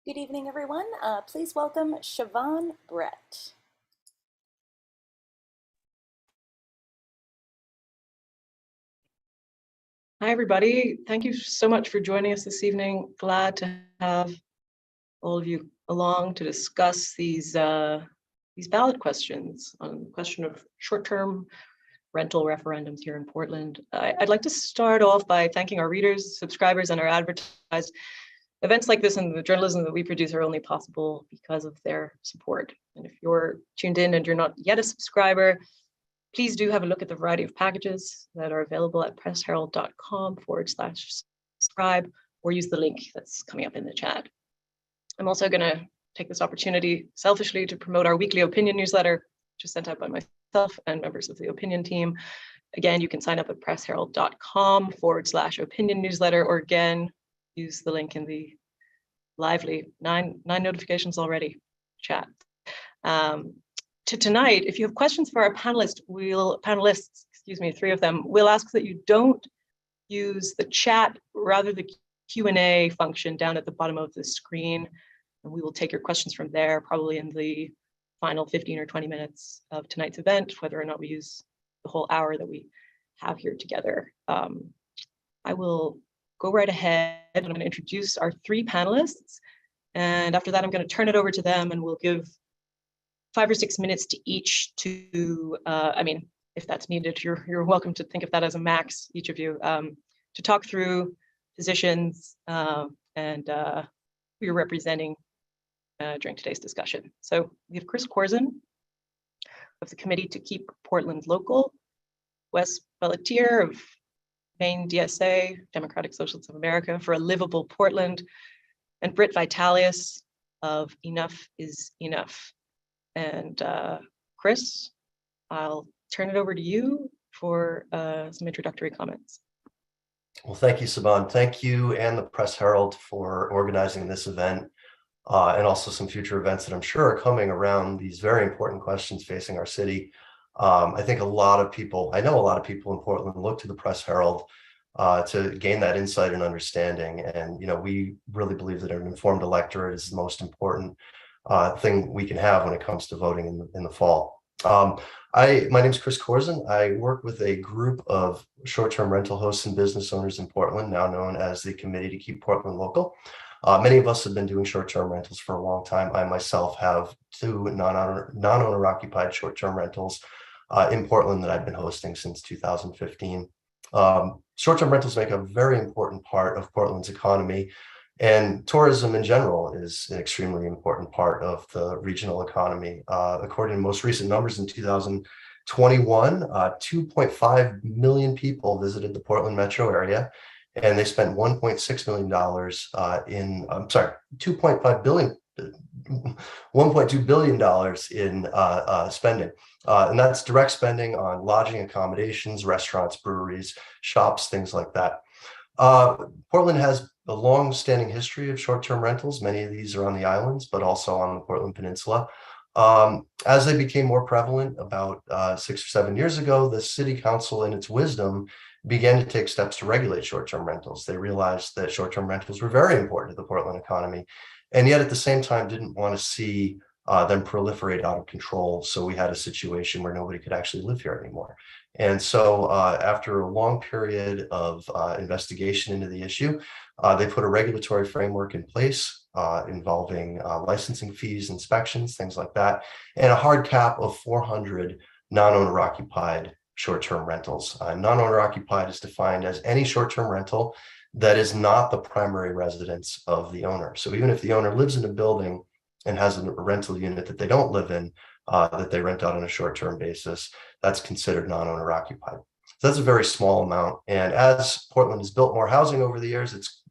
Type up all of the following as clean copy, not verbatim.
Good evening, everyone. Please welcome Siobhán, Brit. Hi, everybody. Thank you so much for joining us this evening. Glad to have all of you along to discuss these ballot questions on the question of short-term rental referendums here in Portland. I'd like to start off by thanking our readers, subscribers, and our advertisers. Events like this and the journalism that we produce are only possible because of their support. And if you're tuned in and you're not yet a subscriber, please do have a look at the variety of packages that are available at pressherald.com/subscribe or use the link that's coming up in the chat. I'm also going to take this opportunity selfishly to promote our weekly opinion newsletter, which is sent out by myself and members of the opinion team. Again, you can sign up at pressherald.com/opinion newsletter, or again, use the link in the lively nine notifications already chat. To tonight, if you have questions for our panelists, three of them, we'll ask that you don't use the chat, rather the Q&A function down at the bottom of the screen. And we will take your questions from there, probably in the final 15 or 20 minutes of tonight's event, whether or not we use the whole hour that we have here together. I will go right ahead and I'm going to introduce our three panelists. And after that, I'm going to turn it over to them and we'll give 5 or 6 minutes to each to, if that's needed, you're welcome to think of that as a max, each of you, to talk through positions and who you're representing during today's discussion. So we have Chris Korzen of the Committee to Keep Portland Local, Wes Pelletier of Maine DSA, Democratic Socialists of America, for a Livable Portland, and Britt Vitalius of Enough is Enough. And Chris, I'll turn it over to you for some introductory comments. Well, thank you, Siobhán. Thank you and the Press Herald for organizing this event and also some future events that I'm sure are coming around these very important questions facing our city. I think I know a lot of people in Portland look to the Press Herald to gain that insight and understanding. And, we really believe that an informed electorate is the most important thing we can have when it comes to voting in the fall. My name is Chris Korzen. I work with a group of short-term rental hosts and business owners in Portland, now known as the Committee to Keep Portland Local. Many of us have been doing short-term rentals for a long time. I myself have 2 non-owner occupied short-term rentals in Portland that I've been hosting since 2015. Short-term rentals make a very important part of Portland's economy, and tourism in general is an extremely important part of the regional economy. According to most recent numbers in 2021, 2.5 million people visited the Portland metro area, and they spent $1.6 million $2.2 billion in spending. And that's direct spending on lodging, accommodations, restaurants, breweries, shops, things like that. Portland has a long-standing history of short-term rentals. Many of these are on the islands, but also on the Portland Peninsula. As they became more prevalent about 6 or 7 years ago, the city council, in its wisdom, began to take steps to regulate short-term rentals. They realized that short-term rentals were very important to the Portland economy, and yet at the same time didn't want to see them proliferate out of control. So we had a situation where nobody could actually live here anymore. And so after a long period of investigation into the issue, they put a regulatory framework in place involving licensing fees, inspections, things like that, and a hard cap of 400 non-owner occupied short-term rentals. Non-owner occupied is defined as any short-term rental that is not the primary residence of the owner. So even if the owner lives in a building and has a rental unit that they don't live in, that they rent out on a short-term basis, that's considered non-owner occupied. So that's a very small amount. And as Portland has built more housing over the years, it's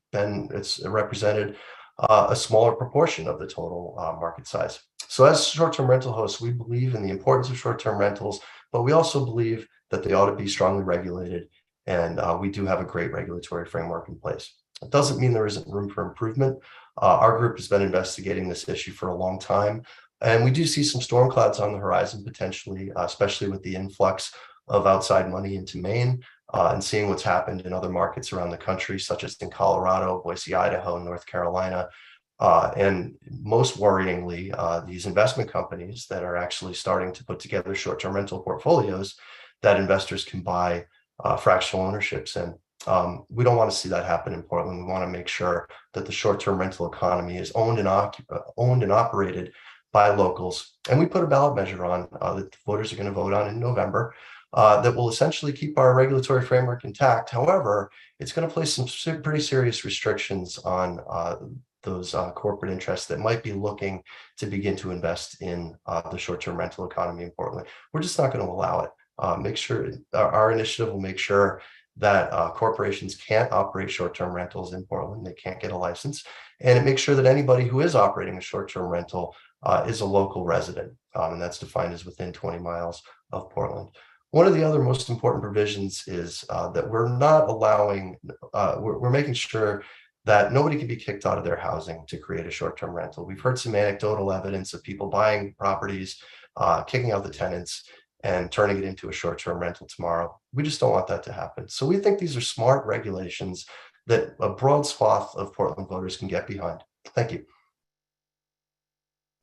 represented a smaller proportion of the total market size. So as short-term rental hosts, we believe in the importance of short-term rentals, but we also believe that they ought to be strongly regulated. And we do have a great regulatory framework in place. It doesn't mean there isn't room for improvement. Our group has been investigating this issue for a long time, and we do see some storm clouds on the horizon potentially, especially with the influx of outside money into Maine and seeing what's happened in other markets around the country, such as in Colorado, Boise, Idaho, and North Carolina. And most worryingly, these investment companies that are actually starting to put together short-term rental portfolios that investors can buy fractional ownerships in. We don't want to see that happen in Portland. We want to make sure that the short-term rental economy is owned and operated by locals. And we put a ballot measure on that the voters are going to vote on in November that will essentially keep our regulatory framework intact. However, it's going to place some pretty serious restrictions on those corporate interests that might be looking to begin to invest in the short-term rental economy in Portland. We're just not going to allow it. Make sure our initiative will make sure that corporations can't operate short-term rentals in Portland. They can't get a license. And it makes sure that anybody who is operating a short-term rental is a local resident. And that's defined as within 20 miles of Portland. One of the other most important provisions is that we're not allowing, we're making sure that nobody can be kicked out of their housing to create a short-term rental. We've heard some anecdotal evidence of people buying properties, kicking out the tenants, and turning it into a short-term rental tomorrow. We just don't want that to happen. So we think these are smart regulations that a broad swath of Portland voters can get behind. Thank you.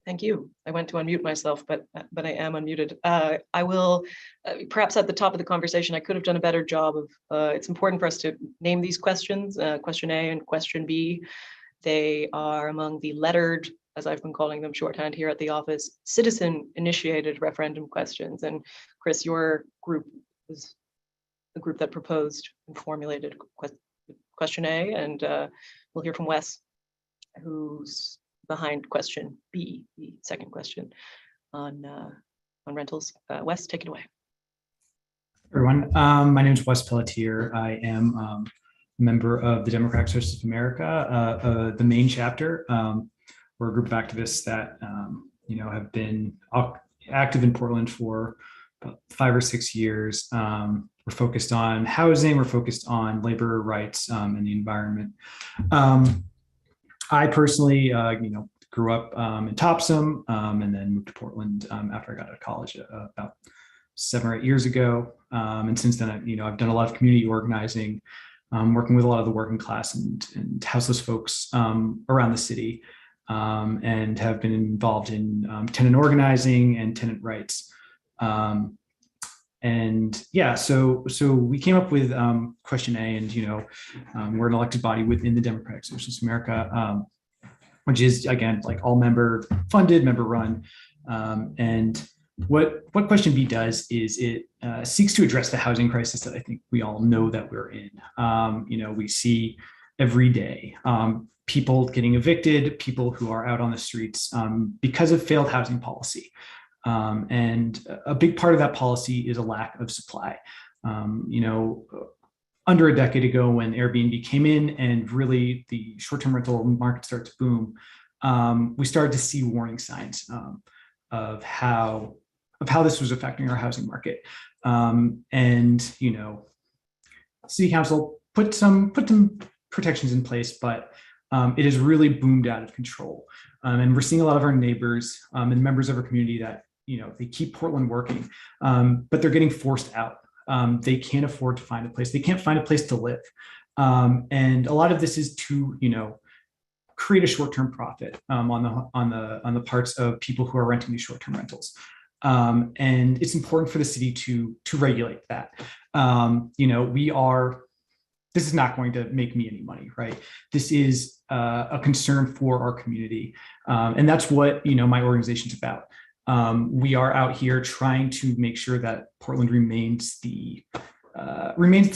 Thank you. I went to unmute myself, but I am unmuted. I will, perhaps at the top of the conversation, I could have done a better job of, it's important for us to name these questions, question A and question B. They are among the lettered, as I've been calling them shorthand here at the office, citizen-initiated referendum questions. And Chris, your group was the group that proposed and formulated question A, and we'll hear from Wes, who's behind question B, the second question on rentals. Wes, take it away. Everyone, my name is Wes Pelletier. I am a member of the Democratic Socialists of America, the Maine chapter. We're a group of activists that have been active in Portland for about 5 or 6 years. We're focused on housing. We're focused on labor rights and the environment. I personally, grew up in Topsom and then moved to Portland after I got out of college about 7 or 8 years ago. And since then, I've done a lot of community organizing, working with a lot of the working class and houseless folks around the city, and have been involved in tenant organizing and tenant rights. And yeah, so we came up with question A, and we're an elected body within the Democratic Socialists of America, which is, again, like all member funded, member run. And what question B does is it seeks to address the housing crisis that I think we all know that we're in. We see every day people getting evicted, people who are out on the streets because of failed housing policy. And a big part of that policy is a lack of supply. Under a decade ago, when Airbnb came in and really the short-term rental market started to boom, we started to see warning signs of how this was affecting our housing market. And City Council put some protections in place, but it has really boomed out of control. And we're seeing a lot of our neighbors and members of our community that they keep Portland working, but they're getting forced out. They can't afford to find a place. They can't find a place to live. And a lot of this is to, create a short-term profit on the parts of people who are renting these short-term rentals. And it's important for the city to regulate that. This is not going to make me any money, right? This is a concern for our community. And that's what, my organization's about. We are out here trying to make sure that Portland remains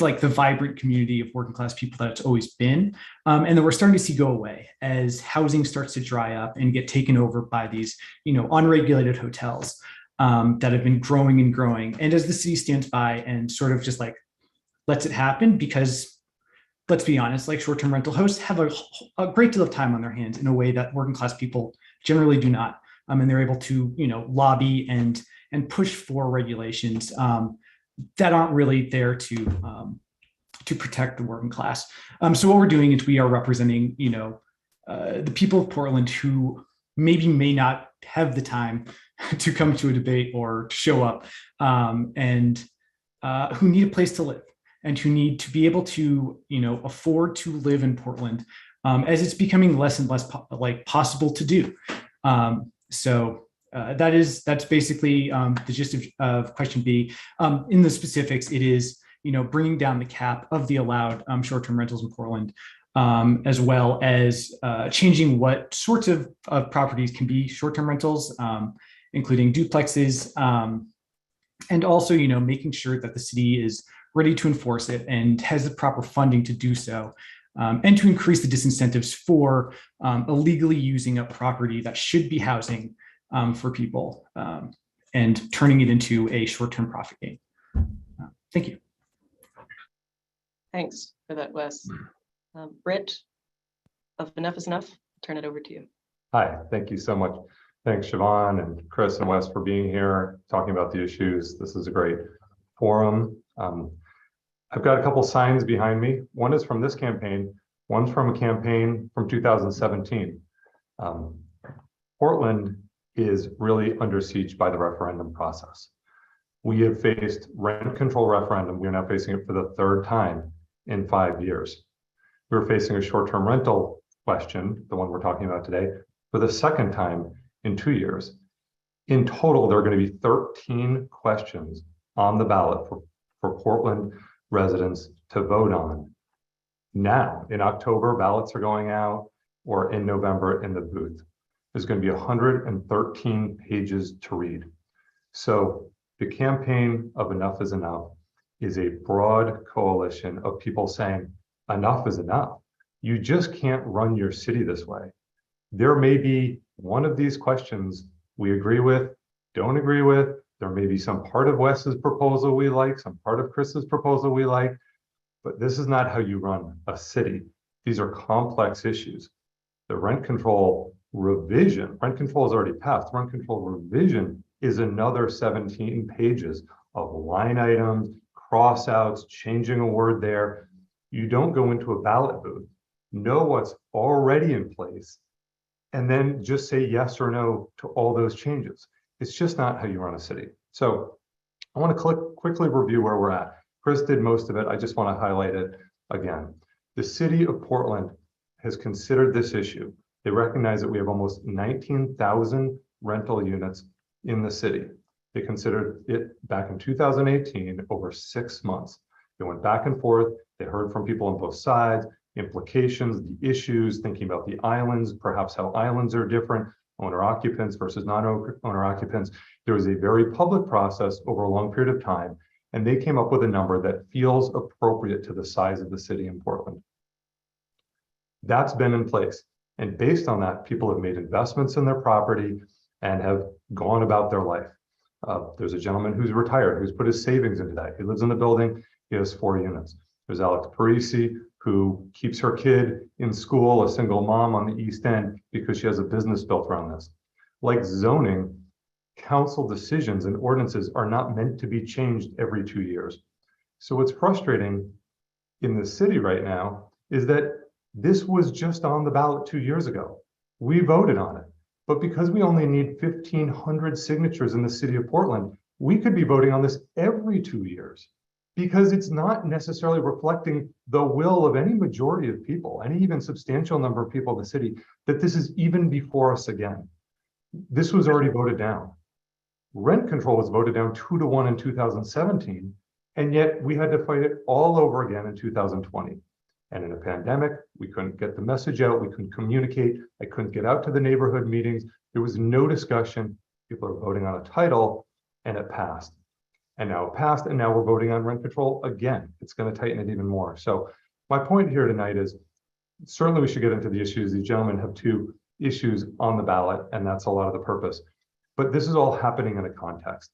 like the vibrant community of working class people that it's always been, and that we're starting to see go away as housing starts to dry up and get taken over by these, unregulated hotels that have been growing and growing. And as the city stands by and sort of just like lets it happen, because let's be honest, like short-term rental hosts have a great deal of time on their hands in a way that working class people generally do not. And they're able to, lobby and push for regulations that aren't really there to protect the working class. So what we're doing is we are representing, the people of Portland who may not have the time to come to a debate or to show up, and who need a place to live and who need to be able to, afford to live in Portland as it's becoming less and less possible to do. That's basically the gist of question B. In the specifics, it is bringing down the cap of the allowed short-term rentals in Portland, as well as changing what sorts of properties can be short-term rentals, including duplexes, and also making sure that the city is ready to enforce it and has the proper funding to do so, and to increase the disincentives for illegally using a property that should be housing for people, and turning it into a short-term profit gain. Thank you. Thanks for that, Wes. Britt, of Enough is Enough, turn it over to you. Hi, thank you so much. Thanks, Siobhán and Chris and Wes for being here, talking about the issues. This is a great forum. I've got a couple signs behind me. One is from this campaign. One's from a campaign from 2017. Portland is really under siege by the referendum process. We have faced rent control referendum. We're now facing it for the third time in 5 years. We're facing a short-term rental question, the one we're talking about today, for the second time in 2 years. In total, there are going to be 13 questions on the ballot for Portland residents to vote on. Now, in October, ballots are going out, or in November in the booth. There's going to be 113 pages to read. So the campaign of Enough is Enough is a broad coalition of people saying, enough is enough. You just can't run your city this way. There may be one of these questions we agree with, don't agree with. There may be some part of Wes's proposal we like, some part of Chris's proposal we like, but this is not how you run a city. These are complex issues. The rent control revision, rent control is already passed. Rent control revision is another 17 pages of line items, crossouts, changing a word there. You don't go into a ballot booth, know what's already in place, and then just say yes or no to all those changes. It's just not how you run a city. So I want to quickly review where we're at. Chris did most of it. I just want to highlight it again. The city of Portland has considered this issue. They recognize that we have almost 19,000 rental units in the city. They considered it back in 2018, over 6 months. They went back and forth. They heard from people on both sides, implications, the issues, thinking about the islands, perhaps how islands are different, owner occupants versus non-owner occupants. There was a very public process over a long period of time, and they came up with a number that feels appropriate to the size of the city in Portland. That's been in place. And based on that, people have made investments in their property and have gone about their life. There's a gentleman who's retired, who's put his savings into that. He lives in the building, he has 4 units. There's Alex Parisi, who keeps her kid in school, a single mom on the East End, because she has a business built around this. Like zoning, council decisions and ordinances are not meant to be changed every 2 years. So what's frustrating in the city right now is that this was just on the ballot 2 years ago. We voted on it, but because we only need 1,500 signatures in the city of Portland, we could be voting on this every 2 years, because it's not necessarily reflecting the will of any majority of people, any even substantial number of people in the city, that this is even before us again. This was already voted down. Rent control was voted down 2-1 in 2017, and yet we had to fight it all over again in 2020. And in a pandemic, we couldn't get the message out, we couldn't communicate, I couldn't get out to the neighborhood meetings, there was no discussion. People are voting on a title, and it passed. And now it passed, and now we're voting on rent control again. It's going to tighten it even more. So my point here tonight is, certainly we should get into the issues. These gentlemen have 2 issues on the ballot, and that's a lot of the purpose. But this is all happening in a context.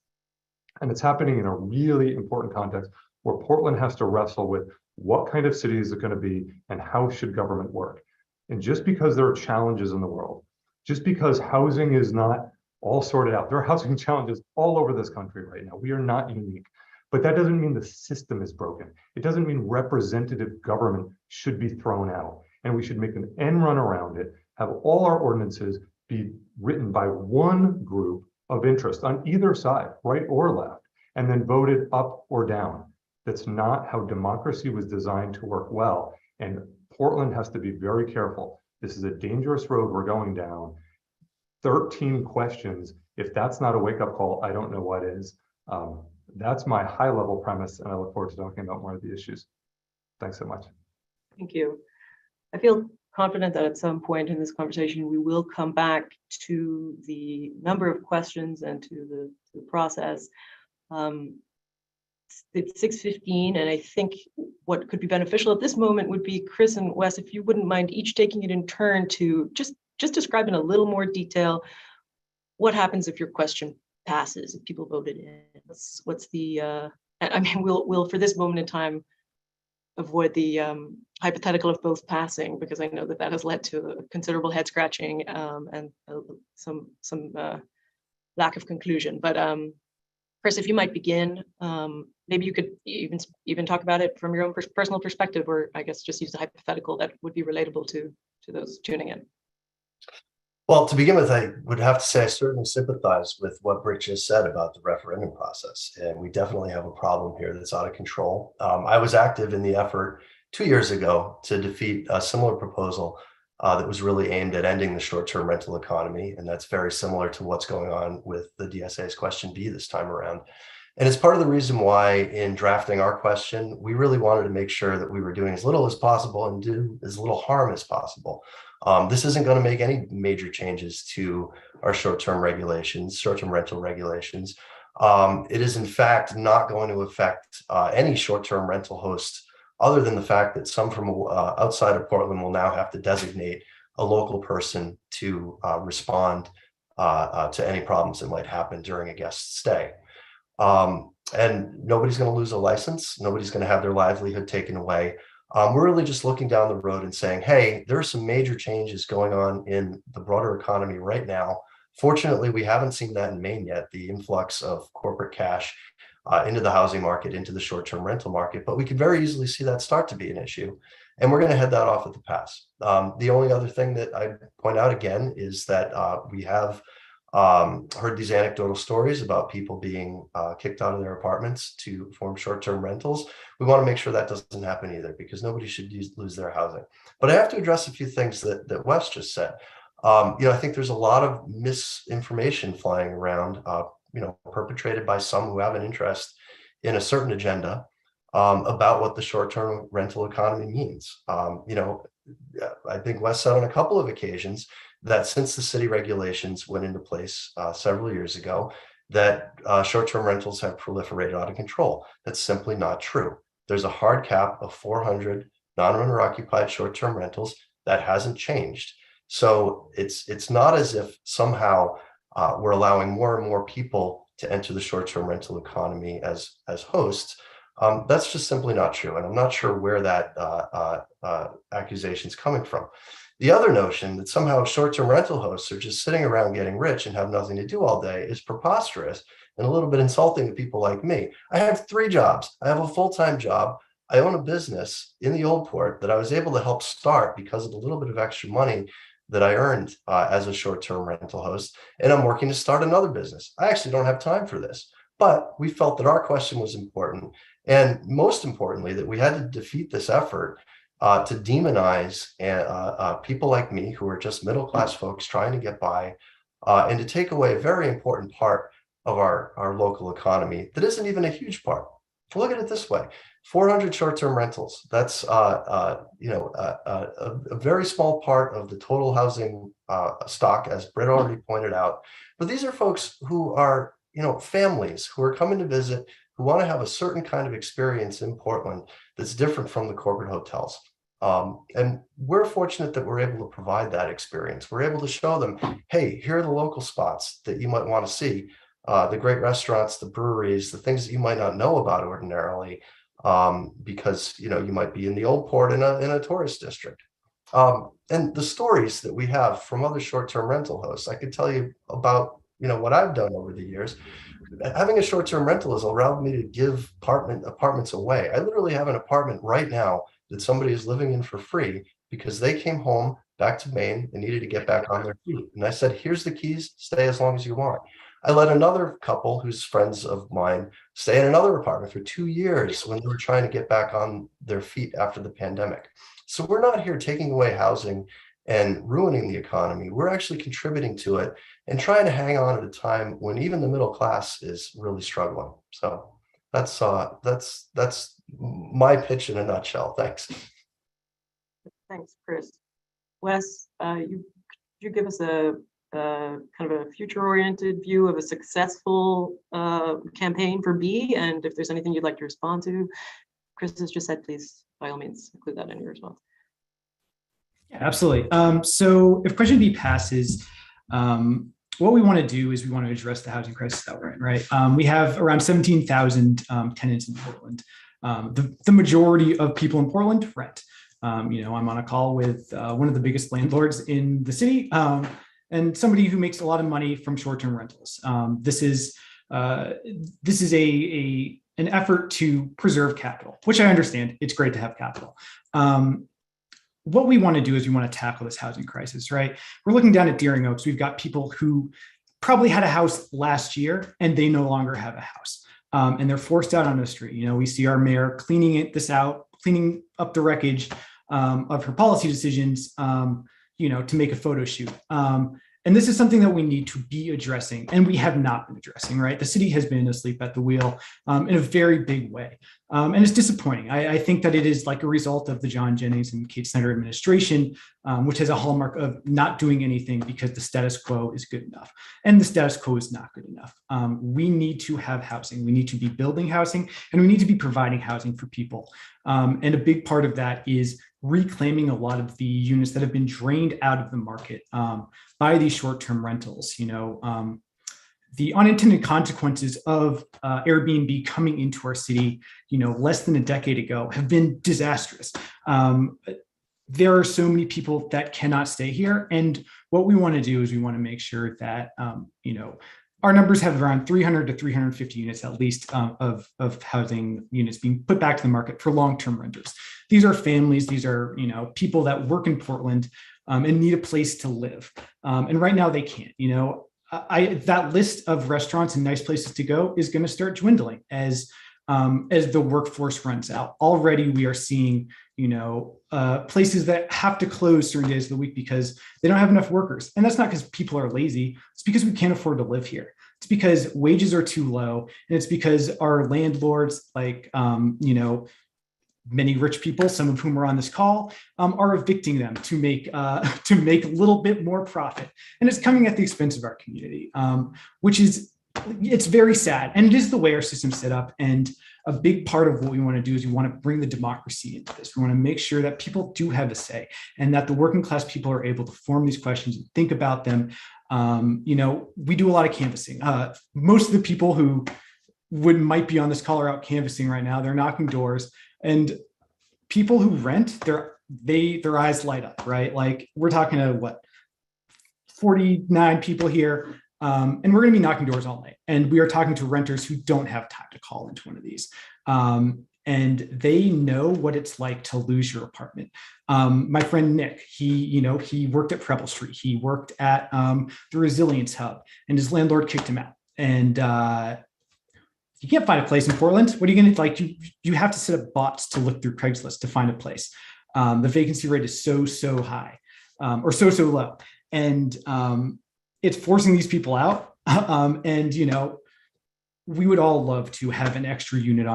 And it's happening in a really important context where Portland has to wrestle with what kind of city is it going to be and how should government work. And just because there are challenges in the world, just because housing is not all sorted out, there are housing challenges all over this country right now. We are not unique, but that doesn't mean the system is broken. It doesn't mean representative government should be thrown out and we should make an end run around it, have all our ordinances be written by one group of interest on either side, right or left, and then voted up or down. That's not how democracy was designed to work well. And Portland has to be very careful. This is a dangerous road we're going down. 13 questions. If that's not a wake-up call, I don't know what is. That's my high-level premise, and I look forward to talking about more of the issues. Thanks so much. Thank you. I feel confident that at some point in this conversation, we will come back to the number of questions and to the process. It's 6:15, and I think what could be beneficial at this moment would be Chris and Wes, if you wouldn't mind each taking it in turn to just describe in a little more detail what happens if your question passes, if people voted in. What's the, I mean, we'll for this moment in time avoid the hypothetical of both passing, because I know that has led to considerable head scratching and some lack of conclusion. But Chris, if you might begin, maybe you could even talk about it from your own personal perspective, or I guess just use a hypothetical that would be relatable to those tuning in. Well, to begin with, I would have to say I certainly sympathize with what Britt just said about the referendum process. And we definitely have a problem here that's out of control. I was active in the effort 2 years ago to defeat a similar proposal that was really aimed at ending the short-term rental economy. And that's very similar to what's going on with the DSA's question B this time around. And it's part of the reason why in drafting our question, we really wanted to make sure that we were doing as little as possible and do as little harm as possible. This isn't going to make any major changes to our short-term rental regulations. It is in fact not going to affect any short-term rental hosts, other than the fact that some from outside of Portland will now have to designate a local person to respond to any problems that might happen during a guest stay. And nobody's going to lose a license. Nobody's going to have their livelihood taken away. We're really just looking down the road and saying, hey, there are some major changes going on in the broader economy right now. Fortunately, we haven't seen that in Maine yet, the influx of corporate cash into the housing market, into the short-term rental market, but we could very easily see that start to be an issue. And we're going to head that off at the pass. The only other thing that I point out again is that we have heard these anecdotal stories about people being kicked out of their apartments to form short-term rentals. We want to make sure that doesn't happen either, because nobody should lose their housing. But I have to address a few things that Wes just said. I think there's a lot of misinformation flying around, perpetrated by some who have an interest in a certain agenda about what the short-term rental economy means. I think Wes said on a couple of occasions that since the city regulations went into place several years ago, that short-term rentals have proliferated out of control. That's simply not true. There's a hard cap of 400 non-owner occupied short-term rentals that hasn't changed. So it's not as if somehow we're allowing more and more people to enter the short-term rental economy as hosts. That's just simply not true. And I'm not sure where that accusation is coming from. The other notion that somehow short-term rental hosts are just sitting around getting rich and have nothing to do all day is preposterous and a little bit insulting to people like me. I have 3 jobs. I have a full-time job. I own a business in the Old Port that I was able to help start because of the little bit of extra money that I earned as a short-term rental host. And I'm working to start another business. I actually don't have time for this, but we felt that our question was important. And most importantly, that we had to defeat this effort to demonize people like me, who are just middle-class folks trying to get by, and to take away a very important part of our local economy that isn't even a huge part. Look at it this way: 400 short-term rentals. That's a very small part of the total housing stock, as Britt already pointed out. But these are folks who are, families who are coming to visit, who want to have a certain kind of experience in Portland that's different from the corporate hotels. And we're fortunate that we're able to provide that experience. We're able to show them, hey, here are the local spots that you might want to see, the great restaurants, the breweries, the things that you might not know about ordinarily, because you might be in the Old Port in a tourist district. And the stories that we have from other short-term rental hosts, I could tell you about what I've done over the years. Having a short-term rental has allowed me to give apartments away. I literally have an apartment right now that somebody is living in for free because they came home back to Maine and needed to get back on their feet. And I said, here's the keys, stay as long as you want. I let another couple who's friends of mine stay in another apartment for 2 years when they were trying to get back on their feet after the pandemic. So we're not here taking away housing and ruining the economy. We're actually contributing to it and trying to hang on at a time when even the middle class is really struggling. So that's my pitch in a nutshell. Thanks. Thanks, Chris. Wes, you give us a kind of a future-oriented view of a successful campaign for B, and if there's anything you'd like to respond to. Chris has just said, please, by all means, include that in your response. Yeah, absolutely. So if question B passes, what we want to do is we want to address the housing crisis that we're in, right? We have around 17,000 tenants in Portland. The majority of people in Portland rent. I'm on a call with one of the biggest landlords in the city, and somebody who makes a lot of money from short-term rentals. This is an effort to preserve capital, which I understand. It's great to have capital. What we want to do is we want to tackle this housing crisis, right? We're looking down at Deering Oaks. We've got people who probably had a house last year and they no longer have a house, and they're forced out on the street. We see our mayor cleaning up the wreckage of her policy decisions, to make a photo shoot. And this is something that we need to be addressing, and we have not been addressing, right? The city has been asleep at the wheel in a very big way. And it's disappointing. I think that it is like a result of the John Jennings and Kate Snyder administration, which has a hallmark of not doing anything because the status quo is good enough. And the status quo is not good enough. We need to have housing. We need to be building housing, and we need to be providing housing for people. And a big part of that is reclaiming a lot of the units that have been drained out of the market by these short-term rentals. The unintended consequences of Airbnb coming into our city, less than a decade ago have been disastrous. There are so many people that cannot stay here. And what we want to do is we want to make sure that, our numbers have around 300 to 350 units, at least, of housing units being put back to the market for long-term renters. These are families. These are, people that work in Portland and need a place to live. And right now they can't. That list of restaurants and nice places to go is going to start dwindling as the workforce runs out. Already, we are seeing, places that have to close certain days of the week because they don't have enough workers. And that's not because people are lazy. It's because we can't afford to live here. It's because wages are too low. And it's because our landlords, like, many rich people, some of whom are on this call, are evicting them to make a little bit more profit. And it's coming at the expense of our community, it's very sad. And it is the way our system's set up. And a big part of what we want to do is we want to bring the democracy into this. We want to make sure that people do have a say and that the working class people are able to form these questions and think about them. We do a lot of canvassing. Most of the people who might be on this call are out canvassing right now. They're knocking doors, and people who rent, their eyes light up, right? Like, we're talking to 49 people here. And we're going to be knocking doors all night. And we are talking to renters who don't have time to call into one of these. And they know what it's like to lose your apartment. My friend Nick, he worked at Preble Street. He worked at the Resilience Hub, and his landlord kicked him out. And you can't find a place in Portland. What are you going to you have to set up bots to look through Craigslist to find a place. The vacancy rate is so high, or so low. And it's forcing these people out. We would all love to have an extra unit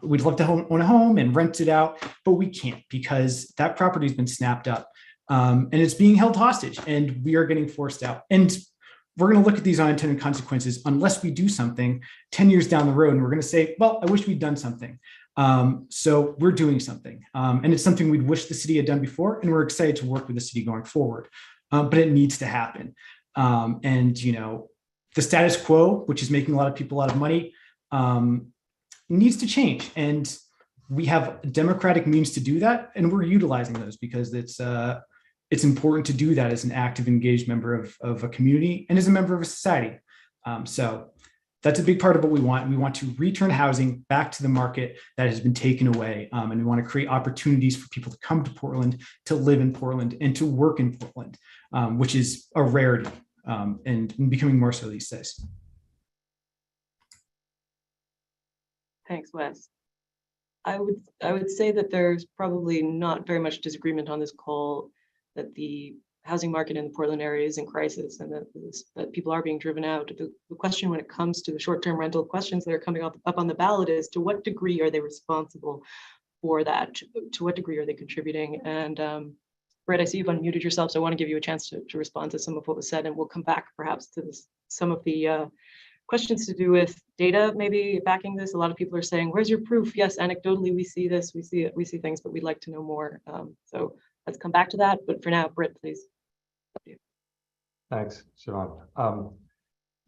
we'd love to own a home and rent it out, but we can't because that property has been snapped up and it's being held hostage, and we are getting forced out. And we're going to look at these unintended consequences unless we do something 10 years down the road. And we're going to say, well, I wish we'd done something. So we're doing something. And it's something we'd wish the city had done before. And we're excited to work with the city going forward. But it needs to happen. The status quo, which is making a lot of people a lot of money, needs to change. And we have democratic means to do that. And we're utilizing those because it's important to do that as an active, engaged member of a community and as a member of a society. So that's a big part of what we want. We want to return housing back to the market that has been taken away. And we want to create opportunities for people to come to Portland, to live in Portland, and to work in Portland, which is a rarity and becoming more so these days. Thanks, Wes. I would say that there's probably not very much disagreement on this call that the housing market in the Portland area is in crisis and that people are being driven out. The question when it comes to the short-term rental questions that are coming up on the ballot is, to what degree are they responsible for that? To what degree are they contributing? And Britt, I see you've unmuted yourself, so I want to give you a chance to respond to some of what was said, and we'll come back perhaps to some of the questions to do with data, maybe backing this. A lot of people are saying, where's your proof? Yes, anecdotally, we see this, we see it, we see things, but we'd like to know more. So let's come back to that. But for now, Britt, please. Thanks, Siobhán.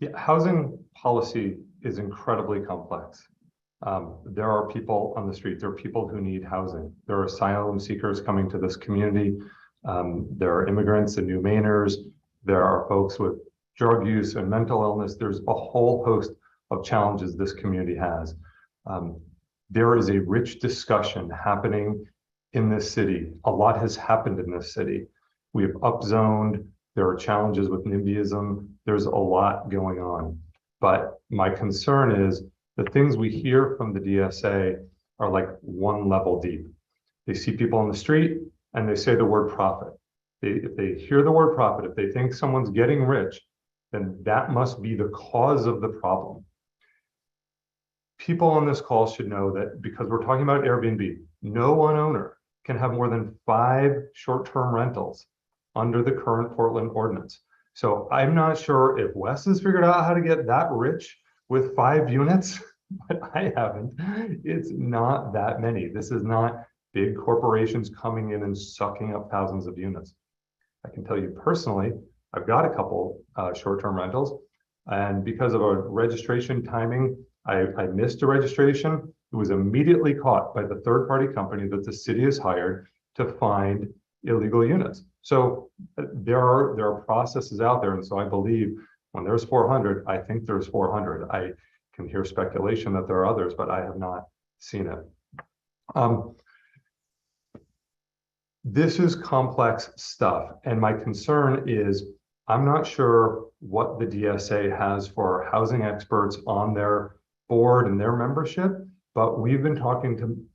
Yeah, housing policy is incredibly complex. There are people on the street. There are people who need housing. There are asylum seekers coming to this community. There are immigrants and new Mainers. There are folks with drug use and mental illness. There's a whole host of challenges this community has. There is a rich discussion happening in this city. A lot has happened in this city. We have upzoned. There are challenges with NIMBYism. There's a lot going on. But my concern is the things we hear from the DSA are like one level deep. They see people on the street and they say the word profit. If they hear the word profit, if they think someone's getting rich, then that must be the cause of the problem. People on this call should know that because we're talking about Airbnb, no one owner can have more than 5 short-term rentals under the current Portland ordinance. So I'm not sure if Wes has figured out how to get that rich with 5 units, but I haven't. It's not that many. This is not big corporations coming in and sucking up thousands of units. I can tell you personally, I've got a couple short-term rentals, and because of a registration timing, I missed a registration. It was immediately caught by the third-party company that the city has hired to find illegal units. So there are processes out there, and so I believe when there's 400, I think there's 400. I can hear speculation that there are others, but I have not seen it. This is complex stuff, and my concern is I'm not sure what the DSA has for housing experts on their board and their membership, but we've been talking to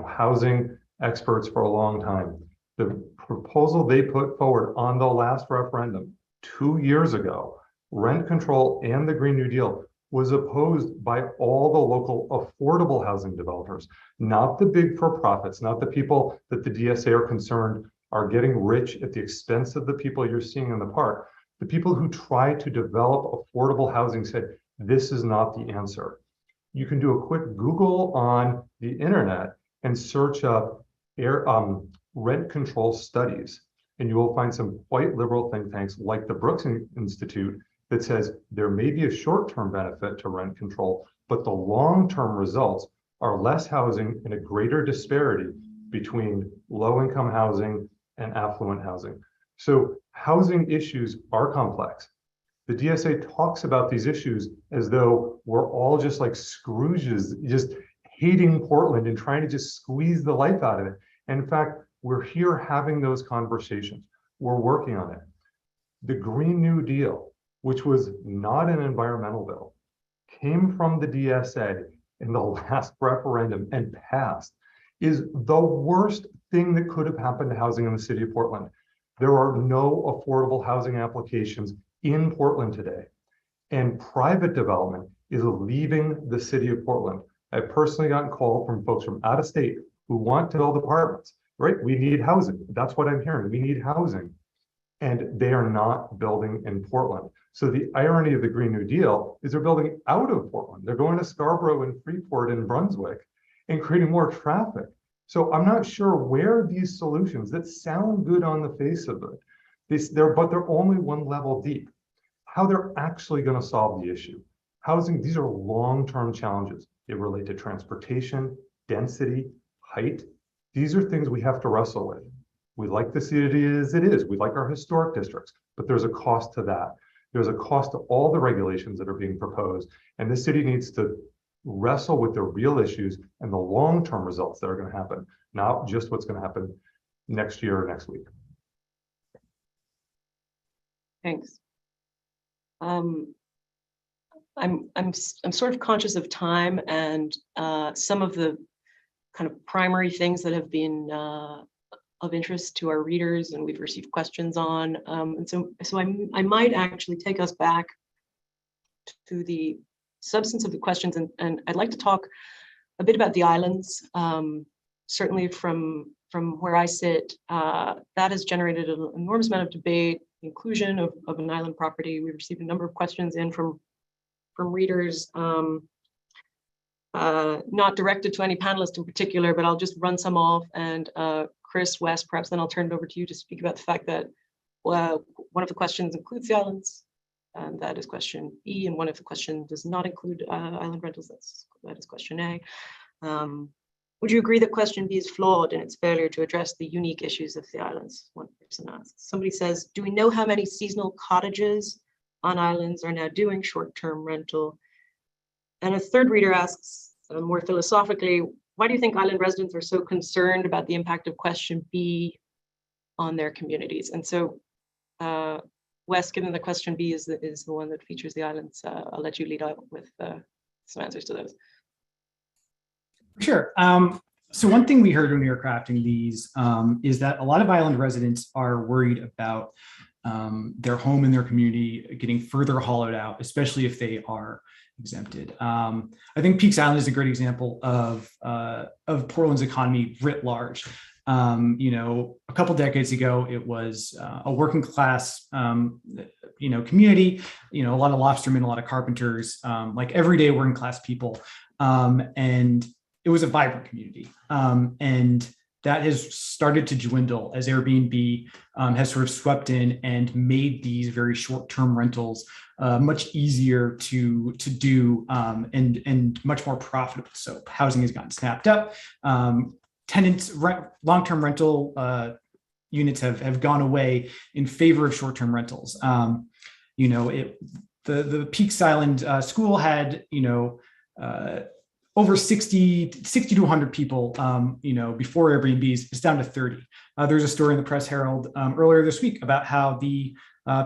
housing experts for a long time. The proposal they put forward on the last referendum 2 years ago, rent control and the Green New Deal, was opposed by all the local affordable housing developers, not the big for-profits, not the people that the DSA are concerned are getting rich at the expense of the people you're seeing in the park. The people who try to develop affordable housing said, this is not the answer. You can do a quick Google on the internet and search up rent control studies, and you will find some quite liberal think tanks like the Brooks Institute that says there may be a short-term benefit to rent control, but the long-term results are less housing and a greater disparity between low-income housing and affluent housing. So housing issues are complex. The DSA talks about these issues as though we're all just like Scrooges, just hating Portland and trying to just squeeze the life out of it. And in fact, we're here having those conversations. We're working on it. The Green New Deal, which was not an environmental bill, came from the DSA in the last referendum and passed, is the worst thing that could have happened to housing in the city of Portland. There are no affordable housing applications in Portland today, and private development is leaving the city of Portland. I've personally gotten called from folks from out of state who want to build apartments, right? We need housing. That's what I'm hearing. We need housing. And they are not building in Portland. So the irony of the Green New Deal is they're building out of Portland. They're going to Scarborough and Freeport and Brunswick and creating more traffic. So I'm not sure where these solutions that sound good on the face of it, but they're only one level deep, how they're actually going to solve the issue. Housing, these are long-term challenges. They relate to transportation, density, height. These are things we have to wrestle with. We like the city as it is. We like our historic districts, but there's a cost to that. There's a cost to all the regulations that are being proposed. And the city needs to wrestle with the real issues and the long-term results that are going to happen, not just what's going to happen next year or next week. Thanks. I'm sort of conscious of time, and some of the kind of primary things that have been of interest to our readers and we've received questions on. And so I might actually take us back to the substance of the questions, and I'd like to talk a bit about the islands. Certainly from where I sit, that has generated an enormous amount of debate, inclusion of an island property. We've received a number of questions in from readers, not directed to any panelist in particular, but I'll just run some off. And Chris, Wes, perhaps then I'll turn it over to you to speak about the fact that one of the questions includes the islands, and that is question E, and one of the questions does not include island rentals. That is question A. Would you agree that question B is flawed in its failure to address the unique issues of the islands? One person asks. Somebody says, do we know how many seasonal cottages on islands are now doing short-term rental? And a third reader asks, more philosophically, why do you think island residents are so concerned about the impact of question B on their communities? And so, Wes, given that question B is the one that features the islands, I'll let you lead out with some answers to those. Sure. So one thing we heard when we were crafting these is that a lot of island residents are worried about their home and their community getting further hollowed out, especially if they are exempted. I think Peaks Island is a great example of Portland's economy writ large. A couple decades ago, it was a working class, community. A lot of lobstermen, a lot of carpenters, like everyday working class people, and it was a vibrant community. And that has started to dwindle as Airbnb has sort of swept in and made these very short-term rentals much easier to do and much more profitable. So housing has gotten snapped up. Tenants, long-term rental units have gone away in favor of short-term rentals. The Peaks Island school had, over 60 to 100 people, before Airbnbs. It's down to 30. There's a story in the Press Herald earlier this week about how the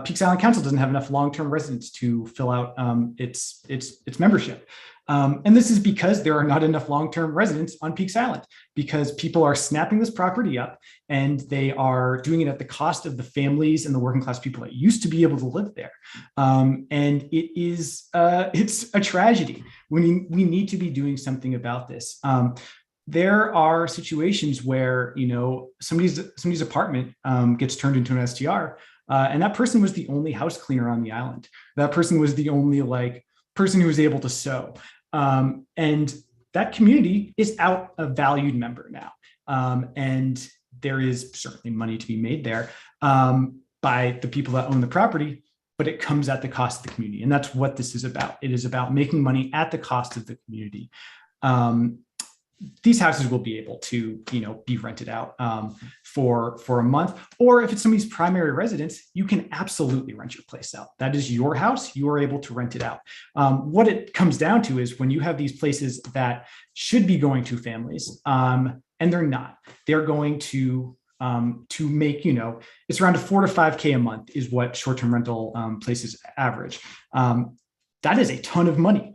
Peaks Island Council doesn't have enough long-term residents to fill out its membership. And this is because there are not enough long-term residents on Peaks Island, because people are snapping this property up and they are doing it at the cost of the families and the working class people that used to be able to live there. And it's a tragedy. We need to be doing something about this. There are situations where, somebody's apartment gets turned into an STR, and that person was the only house cleaner on the island. That person was the only person who was able to sew. And that community is out a valued member now. And there is certainly money to be made there by the people that own the property, but it comes at the cost of the community. And that's what this is about. It is about making money at the cost of the community. These houses will be able to, be rented out for a month, or if it's somebody's primary residence, you can absolutely rent your place out. That is your house. You are able to rent it out. What it comes down to is when you have these places that should be going to families, and they're not, they're going to make, it's around $4,000 to $5,000 a month is what short-term rental places average. That is a ton of money.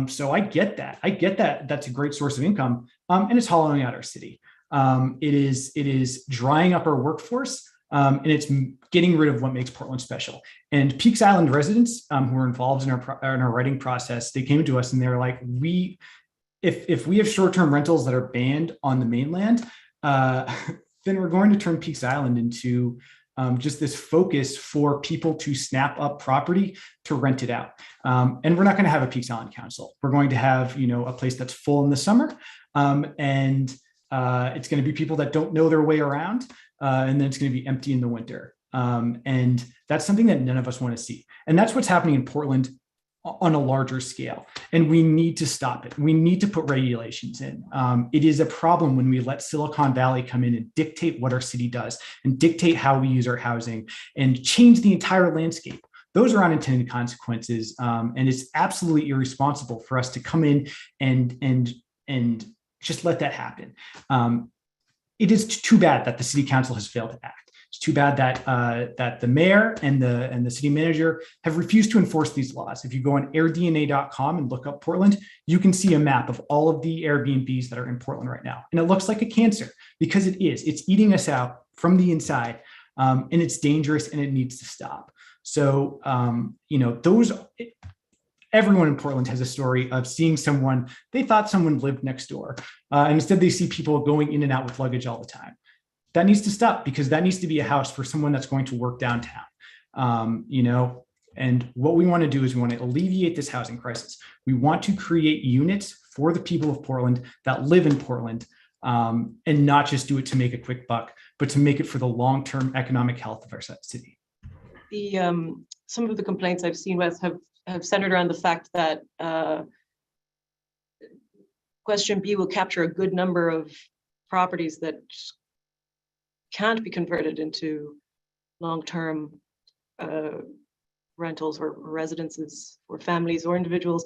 So I get that. That's a great source of income, and it's hollowing out our city. It is drying up our workforce, and it's getting rid of what makes Portland special. And Peaks Island residents who were involved in our writing process, they came to us and they were like, if we have short-term rentals that are banned on the mainland, then we're going to turn Peaks Island into just this focus for people to snap up property to rent it out. And we're not going to have a Peaks Island Council. We're going to have, a place that's full in the summer. And it's going to be people that don't know their way around. And then it's going to be empty in the winter. And that's something that none of us want to see. And that's what's happening in Portland on a larger scale. And we need to stop it. We need to put regulations in. It is a problem when we let Silicon Valley come in and dictate what our city does and dictate how we use our housing and change the entire landscape. Those are unintended consequences. And it's absolutely irresponsible for us to come in and just let that happen. It is too bad that the city council has failed to act. It's too bad that the mayor and the city manager have refused to enforce these laws. If you go on airdna.com and look up Portland, you can see a map of all of the Airbnbs that are in Portland right now. And it looks like a cancer because it is. It's eating us out from the inside, and it's dangerous and it needs to stop. So, everyone in Portland has a story of seeing someone, they thought someone lived next door. And instead they see people going in and out with luggage all the time. That needs to stop because that needs to be a house for someone that's going to work downtown. And what we want to do is we want to alleviate this housing crisis. We want to create units for the people of Portland that live in Portland, and not just do it to make a quick buck, but to make it for the long-term economic health of our city. Some of the complaints I've seen, Wes, have centered around the fact that question B will capture a good number of properties that can't be converted into long-term rentals or residences for families or individuals.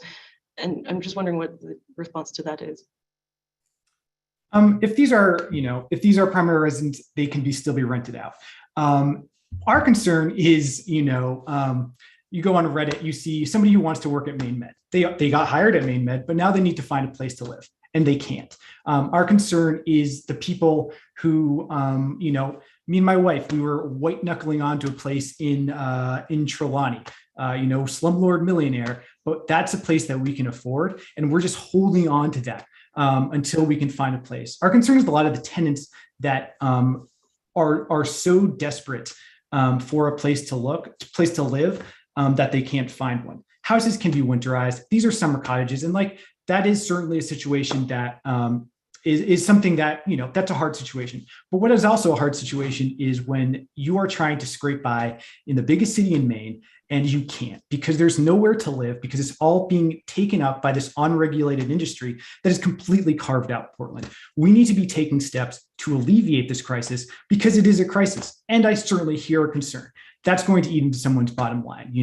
And I'm just wondering what the response to that is. If these are primary residents, they can still be rented out. Our concern is, you go on Reddit, you see somebody who wants to work at Maine Med. They got hired at Maine Med, but now they need to find a place to live and they can't. Our concern is the people who, me and my wife, we were white knuckling onto a place in Trelawney, slumlord millionaire, but that's a place that we can afford. And we're just holding on to that until we can find a place. Our concern is a lot of the tenants that are so desperate for a place to live that they can't find one. Houses can be winterized. These are summer cottages. And that is certainly a situation that is something that, that's a hard situation. But what is also a hard situation is when you are trying to scrape by in the biggest city in Maine and you can't because there's nowhere to live because it's all being taken up by this unregulated industry that is completely carved out Portland. We need to be taking steps to alleviate this crisis because it is a crisis. And I certainly hear a concern. That's going to eat into someone's bottom line,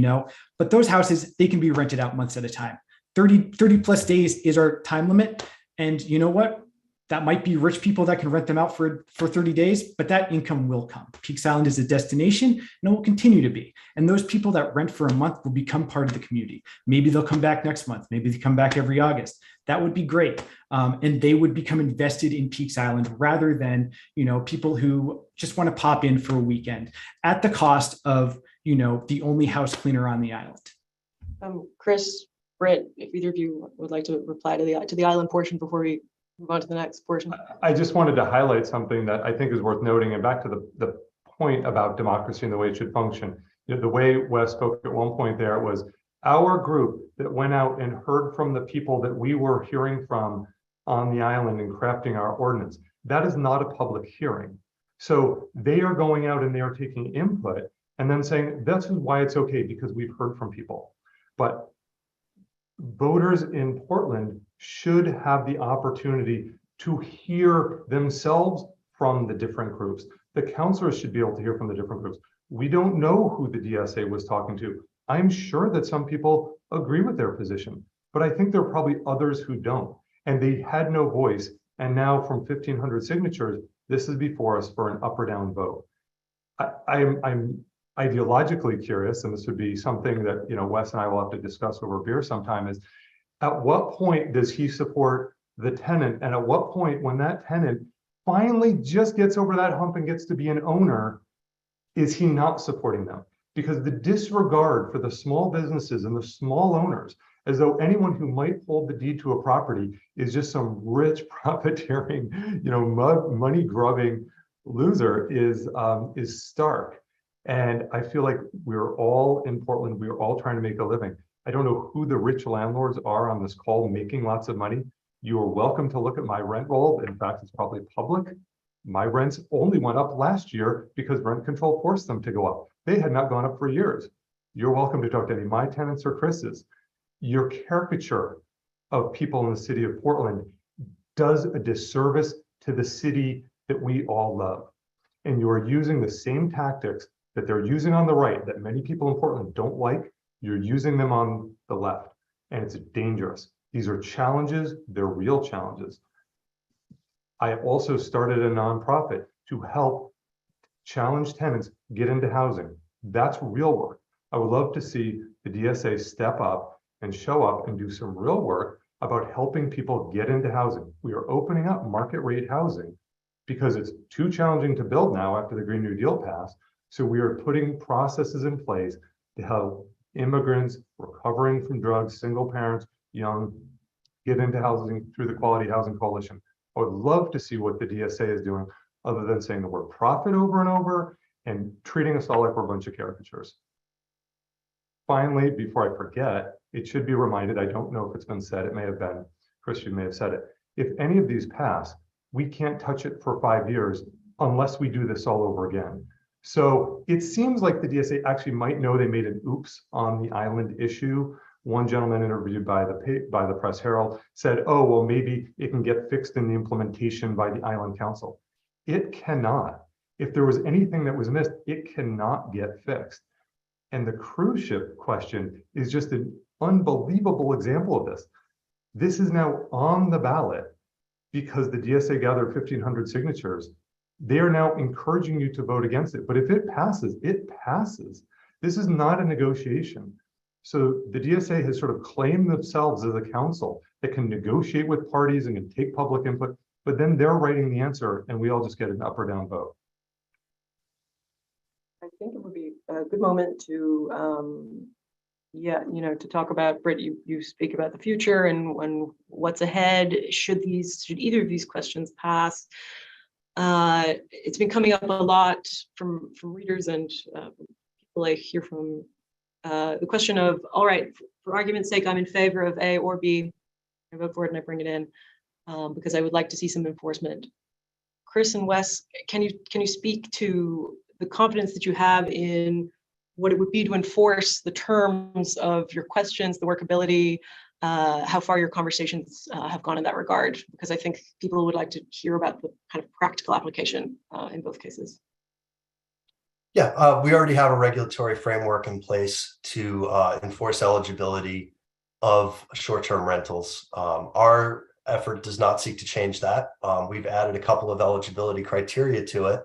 but those houses, they can be rented out months at a time. 30 plus days is our time limit. And you know what? That might be rich people that can rent them out for 30 days, but that income will come. Peaks Island is a destination and it will continue to be. And those people that rent for a month will become part of the community. Maybe they'll come back next month. Maybe they come back every August. That would be great. And they would become invested in Peaks Island rather than, people who just want to pop in for a weekend at the cost of, the only house cleaner on the island. Chris, Britt, if either of you would like to reply to the island portion before we move on to the next portion. I just wanted to highlight something that I think is worth noting, and back to the point about democracy and the way it should function. The way Wes spoke at one point there was our group that went out and heard from the people that we were hearing from on the island and crafting our ordinance. That is not a public hearing. So they are going out and they are taking input and then saying, this is why it's okay because we've heard from people. But voters in Portland should have the opportunity to hear themselves from the different groups. The councilors should be able to hear from the different groups. We don't know who the DSA was talking to. I'm sure that some people agree with their position, but I think there are probably others who don't. And they had no voice. And now from 1,500 signatures, this is before us for an up or down vote. I'm ideologically curious, and this would be something that Wes and I will have to discuss over beer sometime, is at what point does he support the tenant? And at what point, when that tenant finally just gets over that hump and gets to be an owner, is he not supporting them? Because the disregard for the small businesses and the small owners, as though anyone who might hold the deed to a property is just some rich profiteering, money grubbing loser, is stark. And I feel like we're all in Portland, we're all trying to make a living. I don't know who the rich landlords are on this call making lots of money. You are welcome to look at my rent roll. In fact, it's probably public. My rents only went up last year because rent control forced them to go up. They had not gone up for years. You're welcome to talk to any of my tenants or Chris's. Your caricature of people in the city of Portland does a disservice to the city that we all love. And you are using the same tactics that they're using on the right, that many people in Portland don't like. You're using them on the left, and it's dangerous. These are challenges, they're real challenges. I also started a nonprofit to help challenge tenants get into housing. That's real work. I would love to see the DSA step up and show up and do some real work about helping people get into housing. We are opening up market rate housing because it's too challenging to build now after the Green New Deal passed. So we are putting processes in place to help immigrants recovering from drugs, single parents, young, get into housing through the Quality Housing Coalition. I would love to see what the DSA is doing other than saying the word profit over and over and treating us all like we're a bunch of caricatures. Finally, before I forget, it should be reminded, I don't know if it's been said, it may have been, Chris, you may have said it. If any of these pass, we can't touch it for 5 years unless we do this all over again. So it seems like the DSA actually might know they made an oops on the island issue. One gentleman interviewed by the Press Herald said, oh, well, maybe it can get fixed in the implementation by the Island Council. It cannot. If there was anything that was missed, it cannot get fixed. And the cruise ship question is just an unbelievable example of this. This is now on the ballot because the DSA gathered 1,500 signatures. They are now encouraging you to vote against it. But if it passes, it passes. This is not a negotiation. So the DSA has sort of claimed themselves as a council that can negotiate with parties and can take public input, but then they're writing the answer and we all just get an up or down vote. I think it would be a good moment to, to talk about, Britt, you speak about the future and what's ahead. Should either of these questions pass? It's been coming up a lot from readers and people I hear from. The question of, all right, for argument's sake, I'm in favor of A or B. I vote for it and I bring it in because I would like to see some enforcement. Chris and Wes, can you speak to the confidence that you have in what it would be to enforce the terms of your questions, the workability, how far your conversations have gone in that regard? Because I think people would like to hear about the kind of practical application in both cases. Yeah, we already have a regulatory framework in place to enforce eligibility of short-term rentals. Our effort does not seek to change that. We've added a couple of eligibility criteria to it,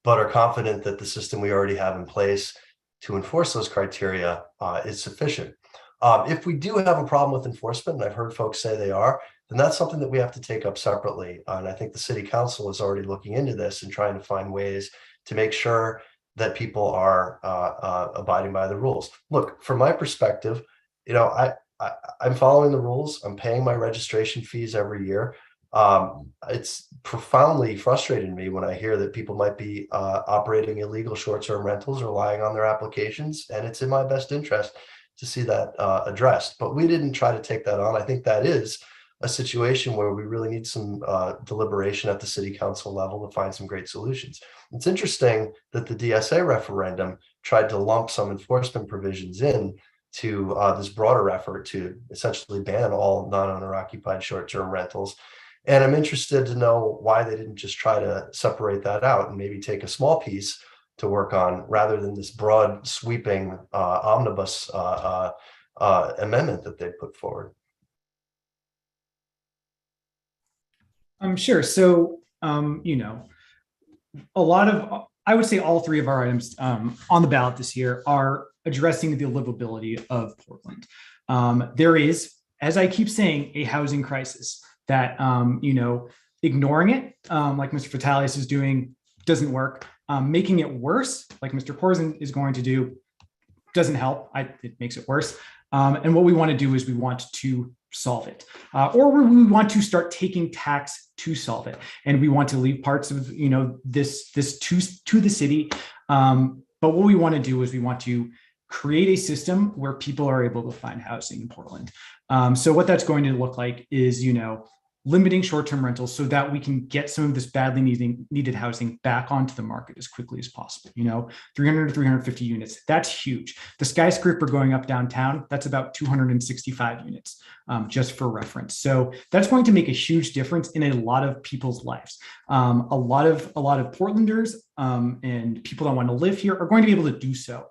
but are confident that the system we already have in place to enforce those criteria is sufficient. If we do have a problem with enforcement, and I've heard folks say they are, then that's something that we have to take up separately. And I think the City Council is already looking into this and trying to find ways to make sure that people are abiding by the rules. Look, from my perspective, I'm following the rules. I'm paying my registration fees every year. It's profoundly frustrating me when I hear that people might be operating illegal short-term rentals or lying on their applications, and it's in my best interest to see that addressed. But we didn't try to take that on. I think that is a situation where we really need some deliberation at the City Council level to find some great solutions. It's interesting that the DSA referendum tried to lump some enforcement provisions in to this broader effort to essentially ban all non-owner occupied short-term rentals. And I'm interested to know why they didn't just try to separate that out and maybe take a small piece to work on rather than this broad sweeping omnibus amendment that they put forward. Sure. So, a lot of, I would say all three of our items on the ballot this year are addressing the livability of Portland. There is, as I keep saying, a housing crisis that, ignoring it, like Mr. Vitalius is doing, doesn't work. Making it worse, like Mr. Korzen is going to do, doesn't help. It makes it worse. And what we want to do is we want to solve it, or we want to start taking tax to solve it, and we want to leave parts of this to the city. But what we want to do is we want to create a system where people are able to find housing in Portland. So what that's going to look like is limiting short-term rentals so that we can get some of this badly needed housing back onto the market as quickly as possible. 300 to 350 units, that's huge. The skyscraper going up downtown, that's about 265 units, just for reference. So that's going to make a huge difference in a lot of people's lives. A lot of Portlanders and people that want to live here are going to be able to do so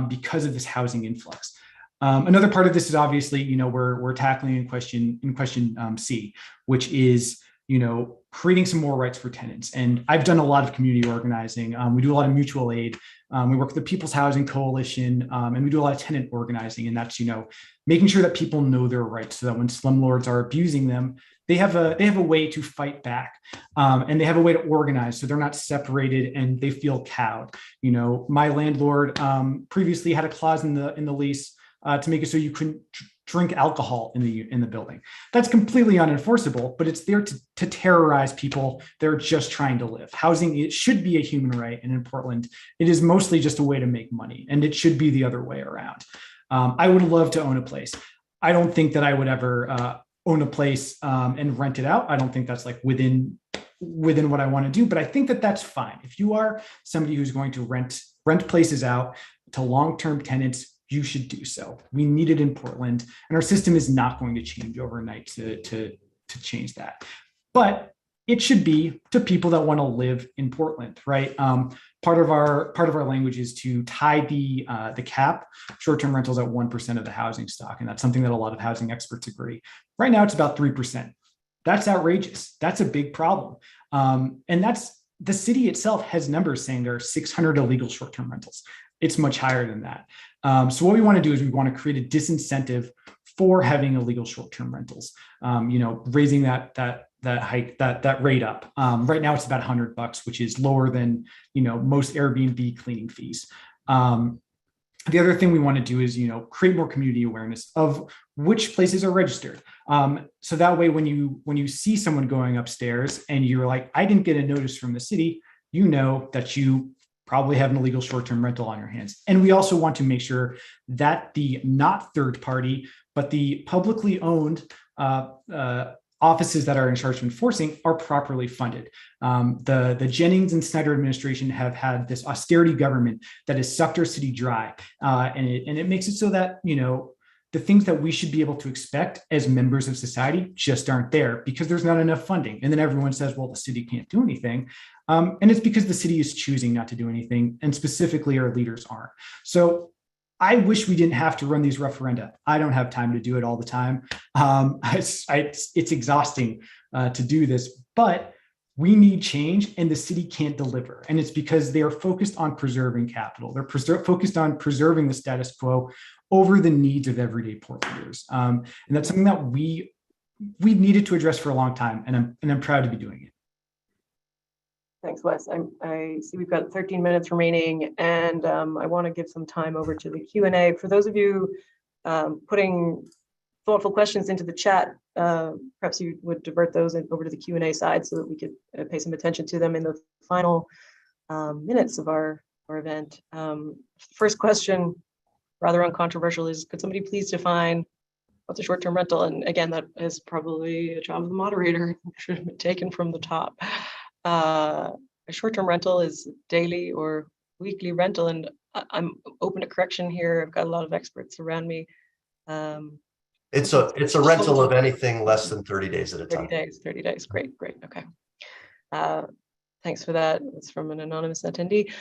because of this housing influx. Another part of this is obviously, we're tackling in question C, which is creating some more rights for tenants. And I've done a lot of community organizing. We do a lot of mutual aid. We work with the People's Housing Coalition, and we do a lot of tenant organizing. And that's, making sure that people know their rights so that when slumlords are abusing them, they have a way to fight back, and they have a way to organize so they're not separated and they feel cowed. My landlord previously had a clause in the lease to make it so you couldn't drink alcohol in the building. That's completely unenforceable, but it's there to terrorize people. They're just trying to live. Housing, it should be a human right, and in Portland, it is mostly just a way to make money, and it should be the other way around. I would love to own a place. I don't think that I would ever own a place and rent it out. I don't think that's like within what I want to do, but I think that that's fine. If you are somebody who's going to rent places out to long-term tenants, you should do so. We need it in Portland, and our system is not going to change overnight to change that. But it should be to people that want to live in Portland, right? Part of our language is to tie the cap short-term rentals at 1% of the housing stock, and that's something that a lot of housing experts agree. Right now, it's about 3%. That's outrageous. That's a big problem, and that's the city itself has numbers saying there are 600 illegal short-term rentals. It's much higher than that. So what we want to do is we want to create a disincentive for having illegal short-term rentals. Raising that rate up. Right now it's about $100, which is lower than most Airbnb cleaning fees. The other thing we want to do is create more community awareness of which places are registered. So that way, when you see someone going upstairs and you're like, I didn't get a notice from the city, that you probably have an illegal short-term rental on your hands. And we also want to make sure that the not third party, but the publicly owned offices that are in charge of enforcing are properly funded. The Jennings and Snyder administration have had this austerity government that has sucked our city dry. And it makes it so that, the things that we should be able to expect as members of society just aren't there because there's not enough funding. And then everyone says, well, the city can't do anything. And it's because the city is choosing not to do anything, and specifically our leaders aren't. So I wish we didn't have to run these referenda. I don't have time to do it all the time. It's exhausting to do this, but we need change, and the city can't deliver. And it's because they are focused on preserving capital. They're focused on preserving the status quo over the needs of everyday Portlanders. And that's something that we've needed to address for a long time, and I'm proud to be doing it. Thanks, Wes. I see we've got 13 minutes remaining, and I want to give some time over to the Q&A. For those of you putting thoughtful questions into the chat, perhaps you would divert those over to the Q&A side so that we could pay some attention to them in the final minutes of our event. First question, rather uncontroversial, is could somebody please define what's a short-term rental? And again, that is probably a job of the moderator. It should have been taken from the top. A short-term rental is daily or weekly rental, and I'm open to correction here. I've got a lot of experts around me. It's a rental of anything less than 30 days at a time. 30 days. Great. Okay. Thanks for that. It's from an anonymous attendee.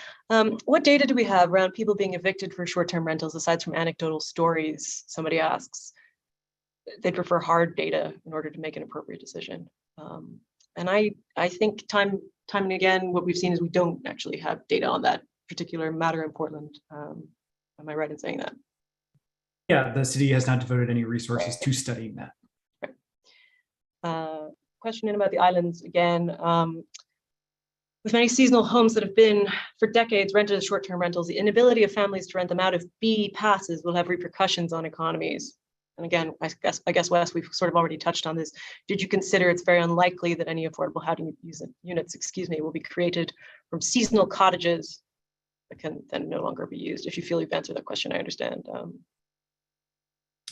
What data do we have around people being evicted for short-term rentals aside from anecdotal stories? Somebody asks. They prefer hard data in order to make an appropriate decision. And I think time and again, what we've seen is we don't actually have data on that particular matter in Portland. Am I right in saying that? Yeah, the city has not devoted any resources to studying that. Right. Question in about the islands again. With many seasonal homes that have been for decades rented as short-term rentals, the inability of families to rent them out if B passes will have repercussions on economies. And again, I guess, Wes, we've sort of already touched on this. Did you consider it's very unlikely that any affordable housing units, will be created from seasonal cottages that can then no longer be used? If you feel you've answered that question, I understand.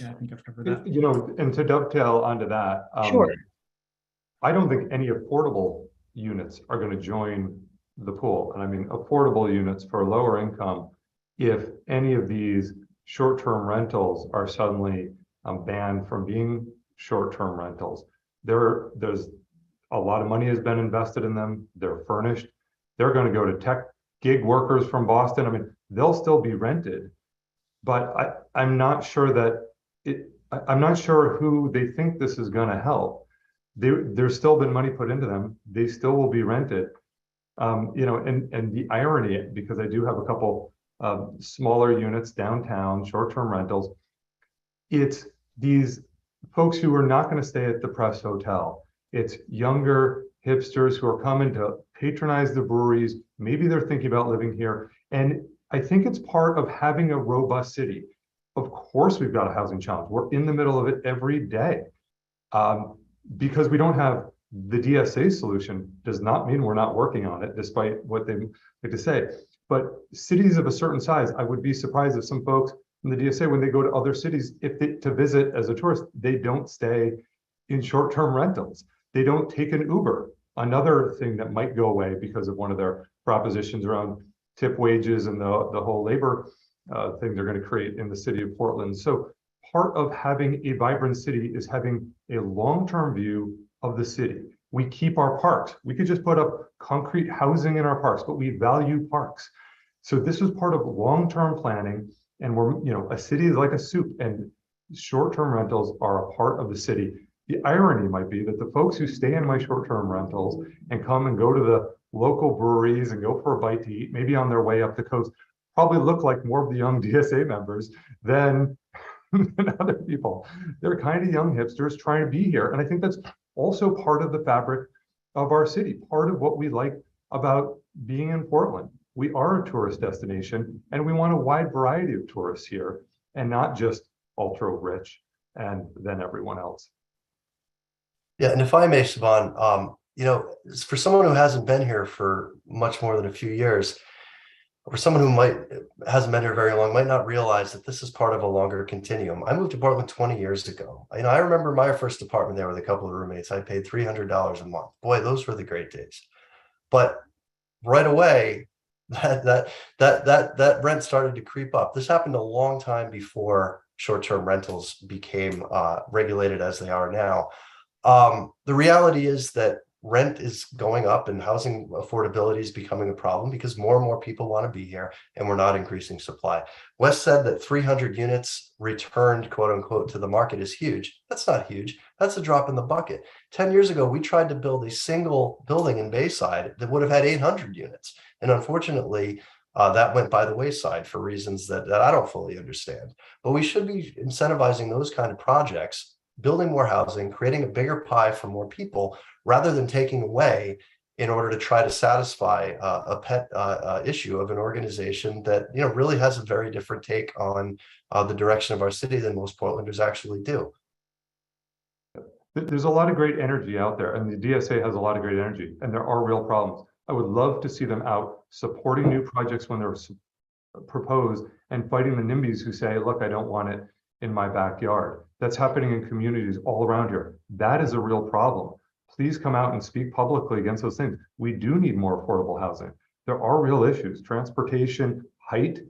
Yeah, I think I've covered that. And to dovetail onto that, sure. I don't think any affordable units are going to join the pool. And I mean, affordable units for lower income, if any of these short-term rentals are suddenly banned from being short-term rentals, there's a lot of money has been invested in them. They're furnished. They're going to go to tech gig workers from Boston. I mean, they'll still be rented, but I'm not sure that I'm not sure who they think this is going to help. there's still been money put into them. They still will be rented. And the irony, because I do have a couple smaller units downtown, short-term rentals, it's these folks who are not going to stay at the Press Hotel. It's younger hipsters who are coming to patronize the breweries. Maybe they're thinking about living here. And I think it's part of having a robust city. Of course, we've got a housing challenge. We're in the middle of it every day. Because we don't have the DSA solution does not mean we're not working on it, despite what they like to say. But cities of a certain size, I would be surprised if some folks from the DSA, when they go to other cities, to visit as a tourist, they don't stay in short-term rentals. They don't take an Uber. Another thing that might go away because of one of their propositions around tip wages and the whole labor thing they're going to create in the city of Portland. So part of having a vibrant city is having a long-term view of the city. We keep our parks. We could just put up concrete housing in our parks, but we value parks. So this is part of long-term planning, and a city is like a soup, and short-term rentals are a part of the city. The irony might be that the folks who stay in my short-term rentals and come and go to the local breweries and go for a bite to eat, maybe on their way up the coast, probably look like more of the young DSA members than other people. They're kind of young hipsters trying to be here. And I think that's also part of the fabric of our city, part of what we like about being in Portland. We are a tourist destination, and we want a wide variety of tourists here, and not just ultra rich and then everyone else. Yeah, and if I may, Siobhán, for someone who hasn't been here for much more than a few years, or someone who hasn't been here very long, might not realize that this is part of a longer continuum. I moved to Portland 20 years ago. I remember my first apartment there with a couple of roommates. I paid $300 a month. Boy, those were the great days. But right away, that rent started to creep up. This happened a long time before short-term rentals became regulated as they are now. The reality is that rent is going up and housing affordability is becoming a problem because more and more people want to be here, and we're not increasing supply. Wes said that 300 units returned, quote unquote, to the market is huge. That's not huge. That's a drop in the bucket. 10 years ago, we tried to build a single building in Bayside that would have had 800 units. And unfortunately, that went by the wayside for reasons that I don't fully understand. But we should be incentivizing those kind of projects, building more housing, creating a bigger pie for more people, rather than taking away in order to try to satisfy a pet issue of an organization that really has a very different take on the direction of our city than most Portlanders actually do. There's a lot of great energy out there, and the DSA has a lot of great energy, and there are real problems. I would love to see them out supporting new projects when they're proposed and fighting the NIMBYs who say, look, I don't want it in my backyard. That's happening in communities all around here. That is a real problem. Please come out and speak publicly against those things. We do need more affordable housing. There are real issues, transportation, height.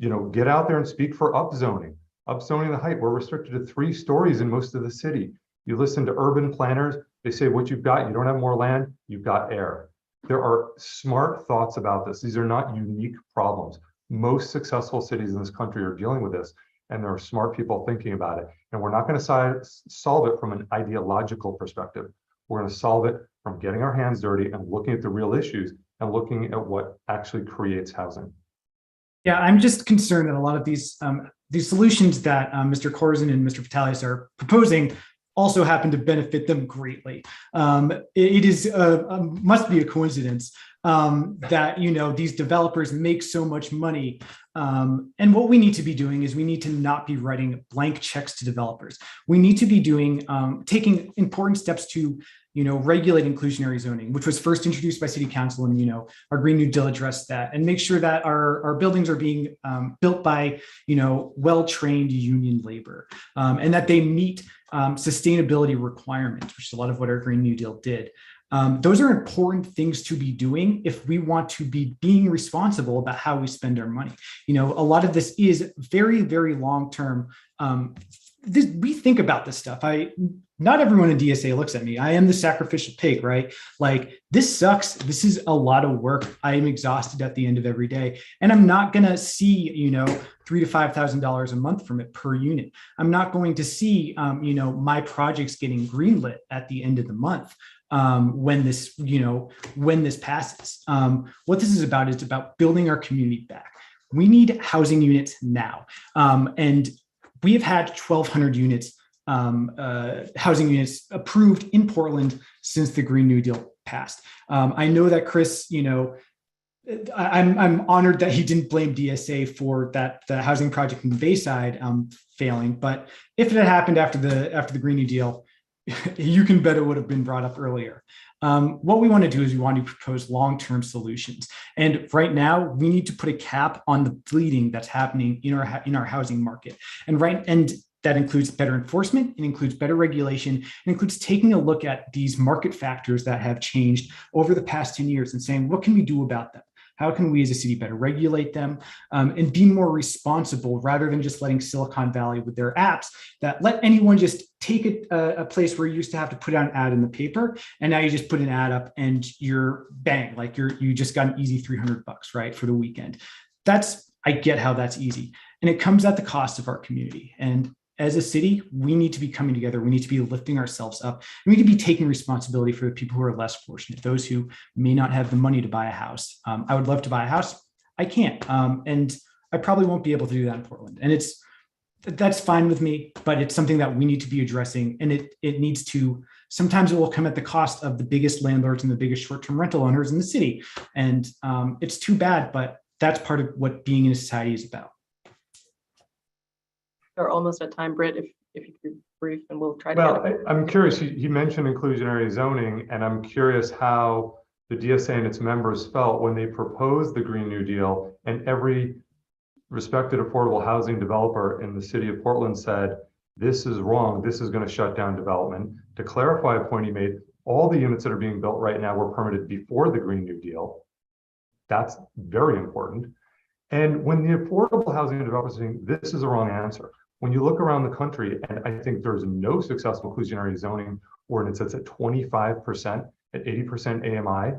Get out there and speak for upzoning. Upzoning the height. We're restricted to 3 stories in most of the city. You listen to urban planners, they say what you've got, you don't have more land, you've got air. There are smart thoughts about this. These are not unique problems. Most successful cities in this country are dealing with this, and there are smart people thinking about it. And we're not going to solve it from an ideological perspective. We're going to solve it from getting our hands dirty and looking at the real issues and looking at what actually creates housing. Yeah, I'm just concerned that a lot of these solutions that Mr. Korzen and Mr. Vitalius are proposing also happen to benefit them greatly. It is must be a coincidence that these developers make so much money. And what we need to be doing is we need to not be writing blank checks to developers. We need to be taking important steps to regulate inclusionary zoning, which was first introduced by City Council, and our Green New Deal addressed that, and make sure that our buildings are being built by well-trained union labor, and that they meet sustainability requirements, which is a lot of what our Green New Deal did. Those are important things to be doing if we want to be being responsible about how we spend our money. A lot of this is very, very long-term we think about this stuff. Not everyone in DSA looks at me. I am the sacrificial pig, right? Like, this sucks. This is a lot of work. I am exhausted at the end of every day, and I'm not gonna see, $3,000 to $5,000 a month from it per unit. I'm not going to see, my projects getting greenlit at the end of the month. When this passes. What this is about building our community back. We need housing units now. And we have had 1,200 units, housing units approved in Portland since the Green New Deal passed. I know that Chris, I'm honored that he didn't blame DSA for the housing project in the Bayside failing. But if it had happened after the Green New Deal, you can bet it would have been brought up earlier. What we want to do is we want to propose long-term solutions. And right now, we need to put a cap on the bleeding that's happening in our housing market. And that includes better enforcement, it includes better regulation, it includes taking a look at these market factors that have changed over the past 10 years and saying, what can we do about them? How can we as a city better regulate them and be more responsible rather than just letting Silicon Valley with their apps that let anyone just take a place where you used to have to put out an ad in the paper, and now you just put an ad up and you're bang, like you just got an easy $300, right, for the weekend. I get how that's easy, and it comes at the cost of our community. And as a city, we need to be coming together. We need to be lifting ourselves up. We need to be taking responsibility for the people who are less fortunate, those who may not have the money to buy a house. I would love to buy a house. I can't. And I probably won't be able to do that in Portland. And that's fine with me, but it's something that we need to be addressing. And it needs to, sometimes it will come at the cost of the biggest landlords and the biggest short-term rental owners in the city. And it's too bad, but that's part of what being in a society is about. We're almost at time, Britt, if you could be brief, and we'll try to Well, I'm curious, he mentioned inclusionary zoning, and I'm curious how the DSA and its members felt when they proposed the Green New Deal, and every respected affordable housing developer in the city of Portland said, this is wrong, this is going to shut down development. To clarify a point he made, all the units that are being built right now were permitted before the Green New Deal. That's very important. And when the affordable housing developers are saying, this is the wrong answer, when you look around the country, and I think there's no successful inclusionary zoning ordinance that's at 25%, at 80% AMI,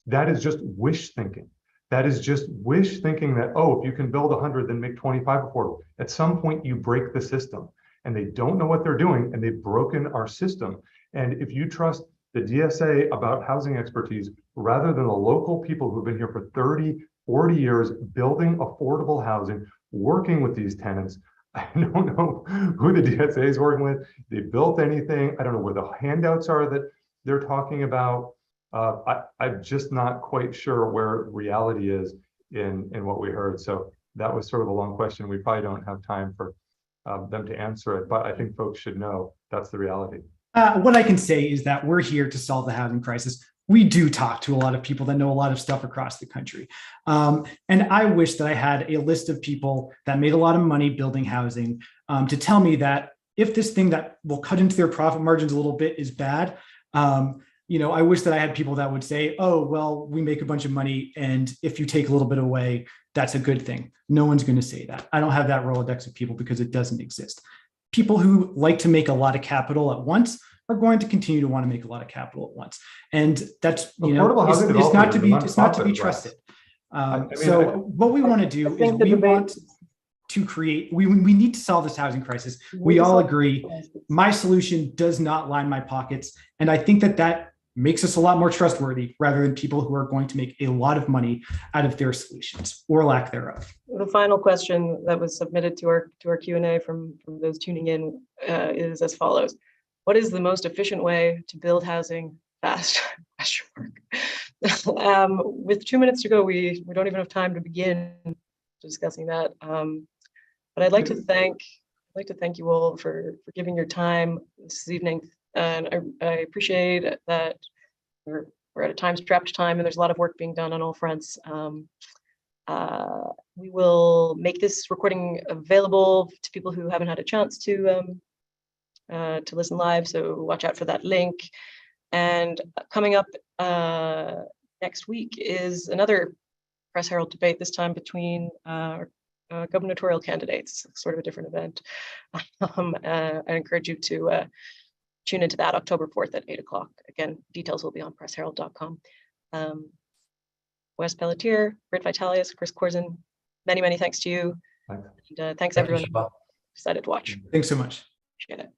that is just wish thinking. That is just wish thinking that, oh, if you can build 100, then make 25 affordable. At some point, you break the system, and they don't know what they're doing, and they've broken our system. And if you trust the DSA about housing expertise, rather than the local people who've been here for 30, 40 years, building affordable housing, working with these tenants, I don't know who the DSA is working with. They built anything. I don't know where the handouts are that they're talking about. I'm just not quite sure where reality is in what we heard. So that was sort of a long question. We probably don't have time for them to answer it, but I think folks should know that's the reality. What I can say is that we're here to solve the housing crisis. We do talk to a lot of people that know a lot of stuff across the country. And I wish that I had a list of people that made a lot of money building housing to tell me that if this thing that will cut into their profit margins a little bit is bad, I wish that I had people that would say, oh, well, we make a bunch of money, and if you take a little bit away, that's a good thing. No one's going to say that. I don't have that Rolodex of people because it doesn't exist. People who like to make a lot of capital at once are going to continue to want to make a lot of capital at once, and that's it's not to be trusted. So what we want to do is we want to create. We need to solve this housing crisis. We all agree. My solution does not line my pockets, and I think that makes us a lot more trustworthy rather than people who are going to make a lot of money out of their solutions or lack thereof. The final question that was submitted to our Q&A from those tuning in is as follows. What is the most efficient way to build housing fast? With 2 minutes to go, we don't even have time to begin discussing that. But I'd like to thank you all for giving your time this evening. And I appreciate that we're at a time-strapped time, and there's a lot of work being done on all fronts. We will make this recording available to people who haven't had a chance to listen live, so watch out for that link. And coming up next week is another Press Herald debate, this time between gubernatorial candidates, sort of a different event. I encourage you to tune into that October 4th at 8 o'clock. Again, details will be on pressherald.com. Wes Pelletier, Britt Vitalius, Chris Korzen, many, many thanks to you. Thanks. And, thanks Thank you, everyone who Siobhán. decided to watch. Thanks so much. Appreciate it.